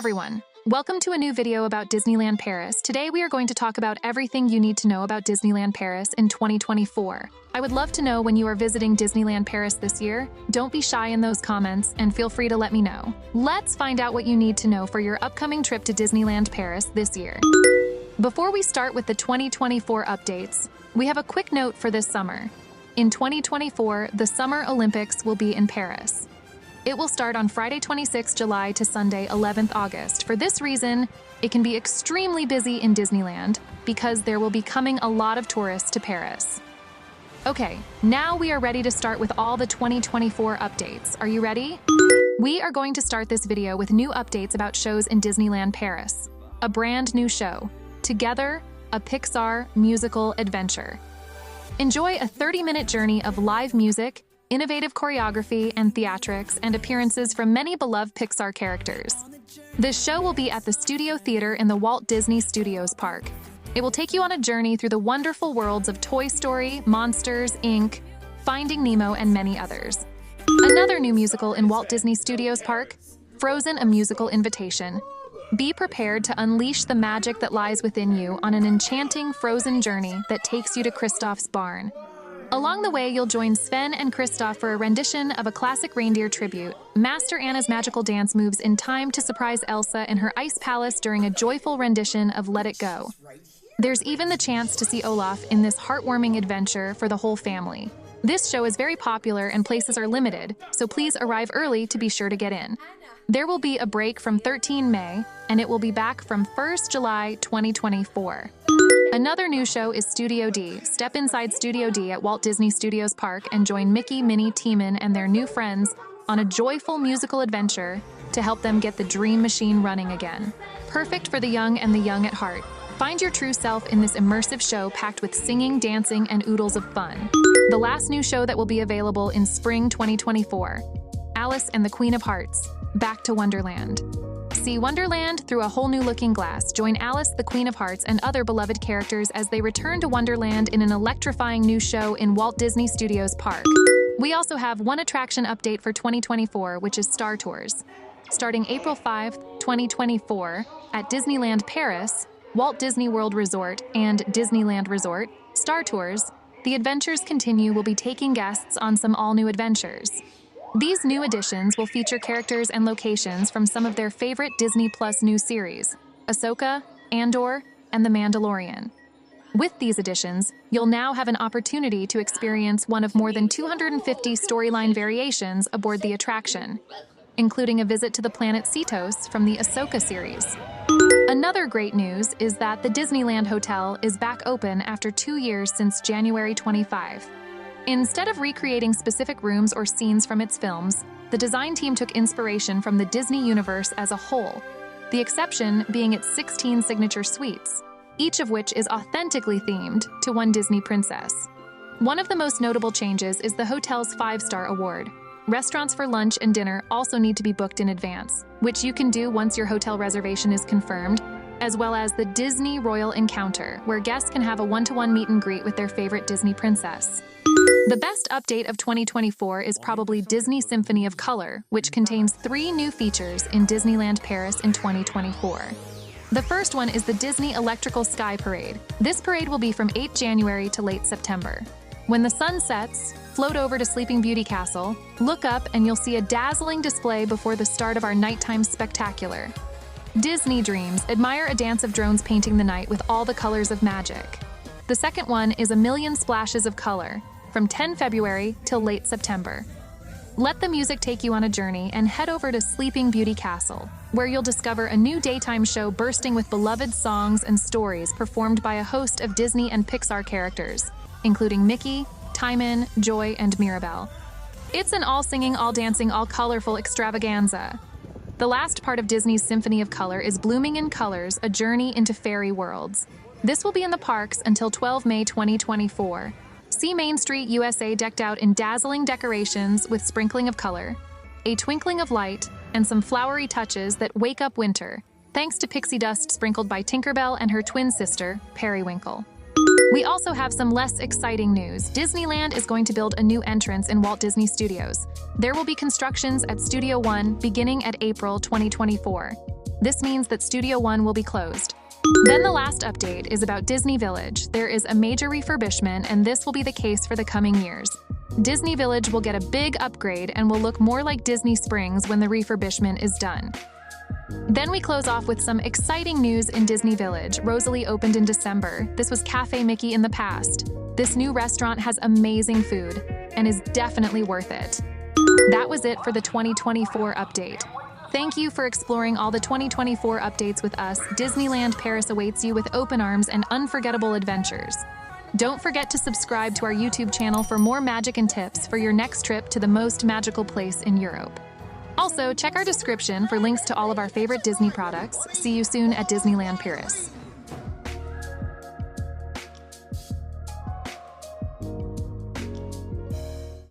everyone! Welcome to a new video about Disneyland Paris. Today we are going to talk about everything you need to know about Disneyland Paris in 2024. I would love to know when you are visiting Disneyland Paris this year. Don't be shy in those comments and feel free to let me know. Let's find out what you need to know for your upcoming trip to Disneyland Paris this year. Before we start with the 2024 updates, we have a quick note for this summer. In 2024, the Summer Olympics will be in Paris. It will start on Friday 26 July to Sunday 11th August. For this reason, it can be extremely busy in Disneyland because there will be coming a lot of tourists to Paris. Okay, now we are ready to start with all the 2024 updates. Are you ready? We are going to start this video with new updates about shows in Disneyland Paris. A brand new show, Together, a Pixar musical adventure. Enjoy a 30-minute journey of live music, innovative choreography and theatrics, and appearances from many beloved Pixar characters. This show will be at the Studio Theater in the Walt Disney Studios Park. It will take you on a journey through the wonderful worlds of Toy Story, Monsters, Inc., Finding Nemo, and many others. Another new musical in Walt Disney Studios Park, Frozen: A Musical Invitation. Be prepared to unleash the magic that lies within you on an enchanting frozen journey that takes you to Kristoff's barn. Along the way, you'll join Sven and Kristoff for a rendition of a classic reindeer tribute. Master Anna's magical dance moves in time to surprise Elsa in her ice palace during a joyful rendition of Let It Go. There's even the chance to see Olaf in this heartwarming adventure for the whole family. This show is very popular and places are limited, so please arrive early to be sure to get in. There will be a break from 13 May, and it will be back from 1st July 2024. Another new show is Studio D. Step inside Studio D at Walt Disney Studios Park and join Mickey, Minnie, Timon, and their new friends on a joyful musical adventure to help them get the dream machine running again. Perfect for the young and the young at heart. Find your true self in this immersive show packed with singing, dancing, and oodles of fun. The last new show that will be available in spring 2024, Alice and the Queen of Hearts, Back to Wonderland. See Wonderland through a whole new looking glass. Join Alice, the Queen of Hearts, and other beloved characters as they return to Wonderland in an electrifying new show in Walt Disney Studios Park. We also have one attraction update for 2024, which is Star Tours. Starting April 5, 2024, at Disneyland Paris, Walt Disney World Resort, and Disneyland Resort, Star Tours, the adventures continue will be taking guests on some all-new adventures. These new additions will feature characters and locations from some of their favorite Disney Plus new series, Ahsoka, Andor, and The Mandalorian. With these additions, you'll now have an opportunity to experience one of more than 250 storyline variations aboard the attraction, including a visit to the planet Cetos from the Ahsoka series. Another great news is that the Disneyland Hotel is back open after 2 years since January 25. Instead of recreating specific rooms or scenes from its films, the design team took inspiration from the Disney universe as a whole, the exception being its 16 signature suites, each of which is authentically themed to one Disney princess. One of the most notable changes is the hotel's 5-star award. Restaurants for lunch and dinner also need to be booked in advance, which you can do once your hotel reservation is confirmed, as well as the Disney Royal Encounter, where guests can have a one-to-one meet and greet with their favorite Disney princess. The best update of 2024 is probably Disney Symphony of Color, which contains 3 new features in Disneyland Paris in 2024. The first one is the Disney Electrical Sky Parade. This parade will be from 8 January to late September. When the sun sets, float over to Sleeping Beauty Castle, look up and you'll see a dazzling display before the start of our nighttime spectacular. Disney Dreams, admire a dance of drones painting the night with all the colors of magic. The second one is A Million Splashes of Color, from 10 February till late September. Let the music take you on a journey and head over to Sleeping Beauty Castle, where you'll discover a new daytime show bursting with beloved songs and stories performed by a host of Disney and Pixar characters, including Mickey, Timon, Joy, and Mirabelle. It's an all-singing, all-dancing, all-colorful extravaganza. The last part of Disney's Symphony of Color is Blooming in Colors, a journey into fairy worlds. This will be in the parks until 12 May 2024. See Main Street, USA decked out in dazzling decorations with sprinkling of color, a twinkling of light, and some flowery touches that wake up winter, thanks to pixie dust sprinkled by Tinkerbell and her twin sister, Periwinkle. We also have some less exciting news. Disneyland is going to build a new entrance in Walt Disney Studios. There will be constructions at Studio One beginning at April 2024. This means that Studio One will be closed. Then the last update is about Disney Village. There is a major refurbishment, and this will be the case for the coming years. Disney Village will get a big upgrade and will look more like Disney Springs when the refurbishment is done. Then we close off with some exciting news in Disney Village. Rosalie opened in December. This was Cafe Mickey in the past. This new restaurant has amazing food and is definitely worth it. That was it for the 2024 update. Thank you for exploring all the 2024 updates with us. Disneyland Paris awaits you with open arms and unforgettable adventures. Don't forget to subscribe to our YouTube channel for more magic and tips for your next trip to the most magical place in Europe. Also, check our description for links to all of our favorite Disney products. See you soon at Disneyland Paris.